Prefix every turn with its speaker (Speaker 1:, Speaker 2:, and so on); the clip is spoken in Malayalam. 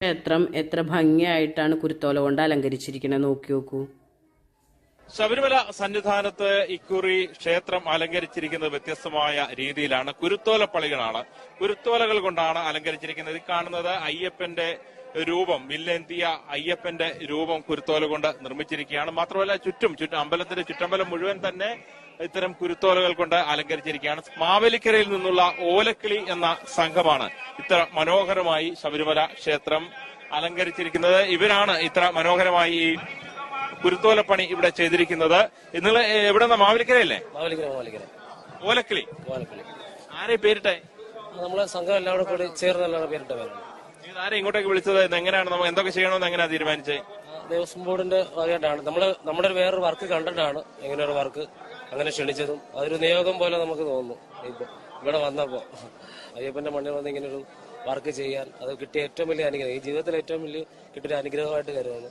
Speaker 1: ക്ഷേത്രം എത്ര ഭംഗിയായിട്ടാണ് കുരുത്തോല കൊണ്ട് അലങ്കരിച്ചിരിക്കുന്നത്, നോക്കി നോക്കൂ.
Speaker 2: ശബരിമല സന്നിധാനത്ത് ഇക്കുറി ക്ഷേത്രം അലങ്കരിച്ചിരിക്കുന്നത് വ്യത്യസ്തമായ രീതിയിലാണ്. കുരുത്തോലപ്പള്ളികളാണ്, കുരുത്തോലകൾ കൊണ്ടാണ് അലങ്കരിച്ചിരിക്കുന്നത്. ഈ കാണുന്നത് അയ്യപ്പന്റെ രൂപം, വില്ലേന്തിയ അയ്യപ്പന്റെ രൂപം കുരുത്തോല കൊണ്ട് നിർമ്മിച്ചിരിക്കുകയാണ്. മാത്രമല്ല ചുറ്റും അമ്പലത്തിന്റെ ചുറ്റമ്പലം മുഴുവൻ തന്നെ ഇത്തരം കുരുത്തോലകൾ കൊണ്ട് അലങ്കരിച്ചിരിക്കുകയാണ്. മാവേലിക്കരയിൽ നിന്നുള്ള ഓലക്കിളി എന്ന സംഘമാണ് ഇത്ര മനോഹരമായി ശബരിമല ക്ഷേത്രം അലങ്കരിച്ചിരിക്കുന്നത്. ഇവരാണ് ഇത്ര മനോഹരമായി ഈ കുരുത്തോലപ്പണി ഇവിടെ ചെയ്തിരിക്കുന്നത്. നിങ്ങൾ എവിടെ നിന്നാ? മാവേലിക്കരയല്ലേ? ഓലക്കിളി. ആരെ പേരിട്ടെ?
Speaker 3: നമ്മളെ സംഘം എല്ലാവരും കൂടി ചേർന്ന് പേരിട്ട പേരാണ്.
Speaker 2: ആരെ ഇങ്ങോട്ടേക്ക് വിളിച്ചത്? എങ്ങനെയാണ് നമ്മൾ എന്തൊക്കെ ചെയ്യണമെന്ന് എങ്ങനെയാ തീരുമാനിച്ചത്?
Speaker 3: ദേവസ്വം ബോർഡിന്റെ വകയായിട്ടാണ്. നമ്മുടെ വേറൊരു വർക്ക് കണ്ടിട്ടാണ് ഇങ്ങനെ ഒരു വർക്ക് അങ്ങനെ ക്ഷണിച്ചതും. അതൊരു നിയോഗം പോലെ നമുക്ക് തോന്നുന്നു. ഇപ്പൊ ഇവിടെ വന്നപ്പോ അയ്യപ്പന്റെ മണ്ണിൽ വന്ന് ഇങ്ങനെ ഒരു വർക്ക് ചെയ്യാൻ അത് കിട്ടിയ ഏറ്റവും വലിയ അനുഗ്രഹം, ഈ ജീവിതത്തിൽ ഏറ്റവും വലിയ കിട്ടിയ അനുഗ്രഹമായിട്ട് കരുതുന്നു.